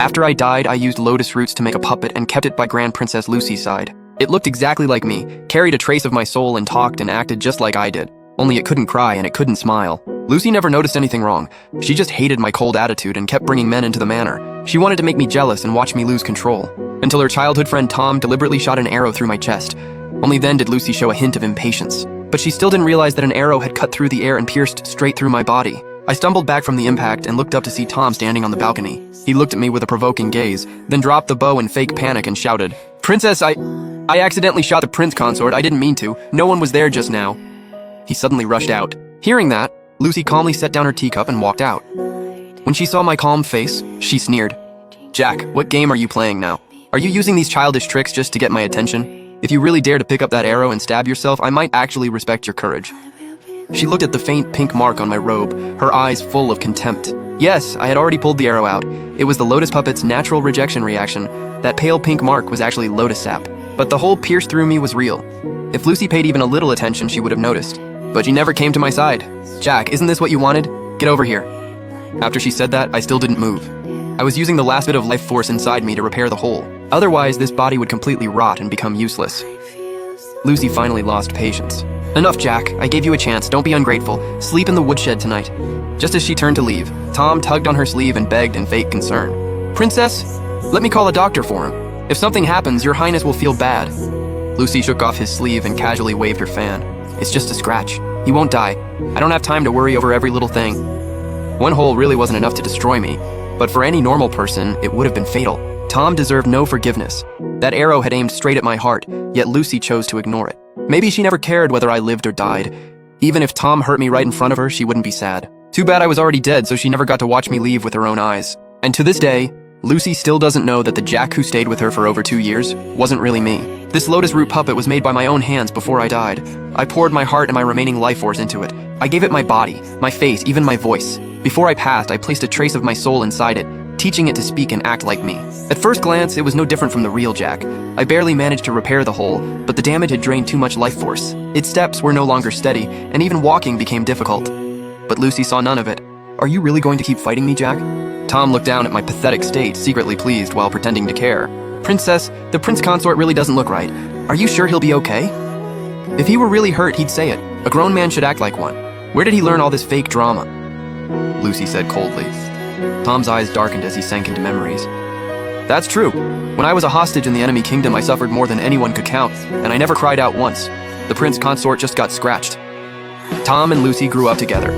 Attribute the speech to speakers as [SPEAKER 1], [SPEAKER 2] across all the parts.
[SPEAKER 1] After I died, I used lotus roots to make a puppet and kept it by Grand Princess Lucy's side. It looked exactly like me, carried a trace of my soul and talked and acted just like I did. Only it couldn't cry and it couldn't smile. Lucy never noticed anything wrong. She just hated my cold attitude and kept bringing men into the manor. She wanted to make me jealous and watch me lose control. Until her childhood friend Tom deliberately shot an arrow through my chest. Only then did Lucy show a hint of impatience. But she still didn't realize that an arrow had cut through the air and pierced straight through my body. I stumbled back from the impact and looked up to see Tom standing on the balcony. He looked at me with a provoking gaze, then dropped the bow in fake panic and shouted, "Princess, I accidentally shot the prince consort. I didn't mean to. No one was there just now." He suddenly rushed out. Hearing that, Lucy calmly set down her teacup and walked out. When she saw my calm face, she sneered. "Jack, what game are you playing now? Are you using these childish tricks just to get my attention? If you really dare to pick up that arrow and stab yourself, I might actually respect your courage." She looked at the faint pink mark on my robe, her eyes full of contempt. Yes, I had already pulled the arrow out. It was the lotus puppet's natural rejection reaction. That pale pink mark was actually lotus sap. But the hole pierced through me was real. If Lucy paid even a little attention, she would have noticed. But she never came to my side. "Jack, isn't this what you wanted? Get over here." After she said that, I still didn't move. I was using the last bit of life force inside me to repair the hole. Otherwise, this body would completely rot and become useless. Lucy finally lost patience. "Enough, Jack. I gave you a chance. Don't be ungrateful. Sleep in the woodshed tonight." Just as she turned to leave, Tom tugged on her sleeve and begged in fake concern. "Princess, let me call a doctor for him. If something happens, your highness will feel bad." Lucy shook off his sleeve and casually waved her fan. "It's just a scratch. He won't die. I don't have time to worry over every little thing." One hole really wasn't enough to destroy me, but for any normal person, it would have been fatal. Tom deserved no forgiveness. That arrow had aimed straight at my heart, yet Lucy chose to ignore it. Maybe she never cared whether I lived or died. Even if Tom hurt me right in front of her, she wouldn't be sad. Too bad I was already dead, so she never got to watch me leave with her own eyes. And to this day, Lucy still doesn't know that the Jack who stayed with her for over 2 years wasn't really me. This lotus root puppet was made by my own hands before I died. I poured my heart and my remaining life force into it. I gave it my body, my face, even my voice. Before I passed, I placed a trace of my soul inside it, teaching it to speak and act like me. At first glance, it was no different from the real Jack. I barely managed to repair the hole, but the damage had drained too much life force. Its steps were no longer steady, and even walking became difficult. But Lucy saw none of it. "Are you really going to keep fighting me, Jack?" Tom looked down at my pathetic state, secretly pleased while pretending to care. "Princess, the prince consort really doesn't look right. Are you sure he'll be okay?" If he were really hurt, he'd say it. A grown man should act like one. Where did he learn all this fake drama? Lucy said coldly. Tom's eyes darkened as he sank into memories. "That's true. When I was a hostage in the enemy kingdom, I suffered more than anyone could count, and I never cried out once. The prince consort just got scratched." Tom and Lucy grew up together.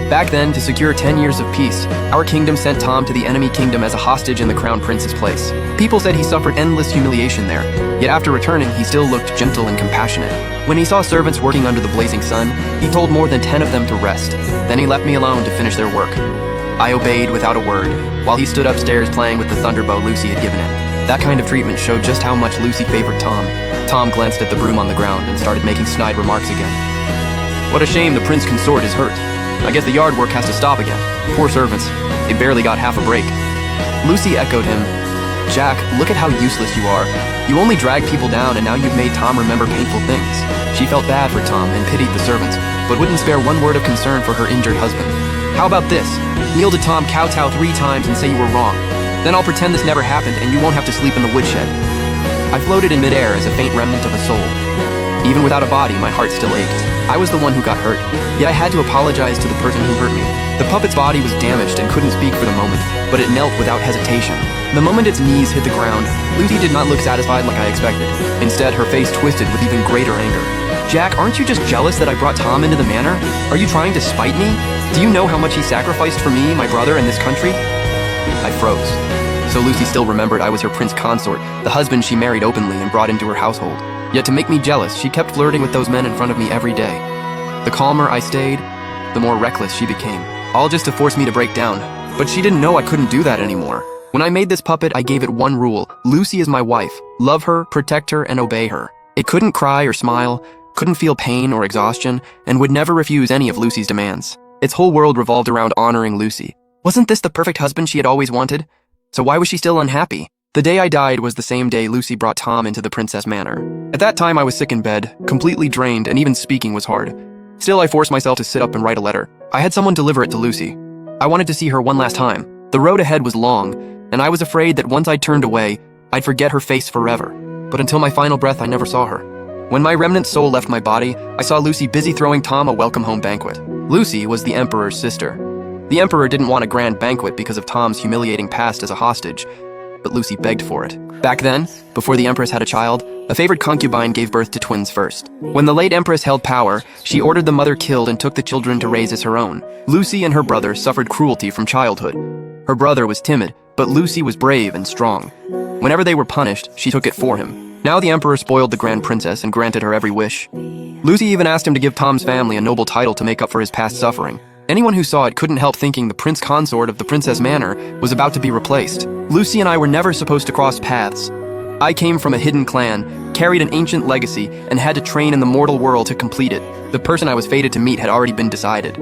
[SPEAKER 1] Back then, to secure 10 years of peace, our kingdom sent Tom to the enemy kingdom as a hostage in the crown prince's place. People said he suffered endless humiliation there, yet after returning, he still looked gentle and compassionate. When he saw servants working under the blazing sun, he told more than 10 of them to rest. Then he left me alone to finish their work. I obeyed without a word, while he stood upstairs playing with the thunderbow Lucy had given him. That kind of treatment showed just how much Lucy favored Tom. Tom glanced at the broom on the ground and started making snide remarks again. "What a shame the prince consort is hurt. I guess the yard work has to stop again. Poor servants. They barely got half a break." Lucy echoed him. "Jack, look at how useless you are. You only drag people down and now you've made Tom remember painful things." She felt bad for Tom and pitied the servants, but wouldn't spare one word of concern for her injured husband. "How about this? Kneel to Tom kowtow 3 times and say you were wrong. Then I'll pretend this never happened and you won't have to sleep in the woodshed." I floated in midair as a faint remnant of a soul. Even without a body, my heart still ached. I was the one who got hurt, yet I had to apologize to the person who hurt me. The puppet's body was damaged and couldn't speak for the moment, but it knelt without hesitation. The moment its knees hit the ground, Lucy did not look satisfied like I expected. Instead, her face twisted with even greater anger. "Jack, aren't you just jealous that I brought Tom into the manor? Are you trying to spite me? Do you know how much he sacrificed for me, my brother, and this country?" I froze. So Lucy still remembered I was her prince consort, the husband she married openly and brought into her household. Yet to make me jealous, she kept flirting with those men in front of me every day. The calmer I stayed, the more reckless she became, all just to force me to break down. But she didn't know I couldn't do that anymore. When I made this puppet, I gave it one rule. Lucy is my wife. Love her, protect her, and obey her. It couldn't cry or smile, couldn't feel pain or exhaustion, and would never refuse any of Lucy's demands. Its whole world revolved around honoring Lucy. Wasn't this the perfect husband she had always wanted? So why was she still unhappy? The day I died was the same day Lucy brought Tom into the Princess Manor. At that time, I was sick in bed, completely drained, and even speaking was hard. Still, I forced myself to sit up and write a letter. I had someone deliver it to Lucy. I wanted to see her one last time. The road ahead was long, and I was afraid that once I turned away, I'd forget her face forever. But until my final breath, I never saw her. When my remnant soul left my body, I saw Lucy busy throwing Tom a welcome home banquet. Lucy was the Emperor's sister. The Emperor didn't want a grand banquet because of Tom's humiliating past as a hostage, but Lucy begged for it. Back then, before the Empress had a child, a favored concubine gave birth to twins first. When the late Empress held power, she ordered the mother killed and took the children to raise as her own. Lucy and her brother suffered cruelty from childhood. Her brother was timid, but Lucy was brave and strong. Whenever they were punished, she took it for him. Now the Emperor spoiled the Grand Princess and granted her every wish. Lucy even asked him to give Tom's family a noble title to make up for his past suffering. Anyone who saw it couldn't help thinking the prince consort of the Princess Manor was about to be replaced. Lucy and I were never supposed to cross paths. I came from a hidden clan, carried an ancient legacy, and had to train in the mortal world to complete it. The person I was fated to meet had already been decided.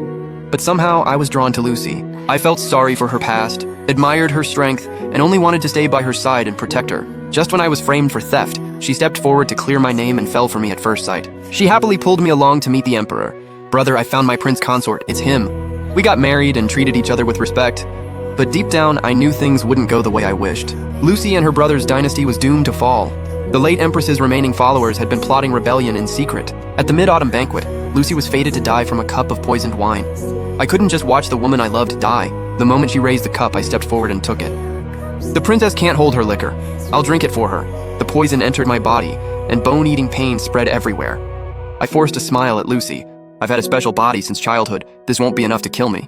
[SPEAKER 1] But somehow I was drawn to Lucy. I felt sorry for her past, admired her strength, and only wanted to stay by her side and protect her. Just when I was framed for theft, she stepped forward to clear my name and fell for me at first sight. She happily pulled me along to meet the Emperor. Brother, I found my prince consort. It's him. We got married and treated each other with respect. But deep down, I knew things wouldn't go the way I wished. Lucy and her brother's dynasty was doomed to fall. The late Empress's remaining followers had been plotting rebellion in secret. At the mid-autumn banquet, Lucy was fated to die from a cup of poisoned wine. I couldn't just watch the woman I loved die. The moment she raised the cup, I stepped forward and took it. The princess can't hold her liquor. I'll drink it for her. The poison entered my body, and bone-eating pain spread everywhere. I forced a smile at Lucy. I've had a special body since childhood. This won't be enough to kill me.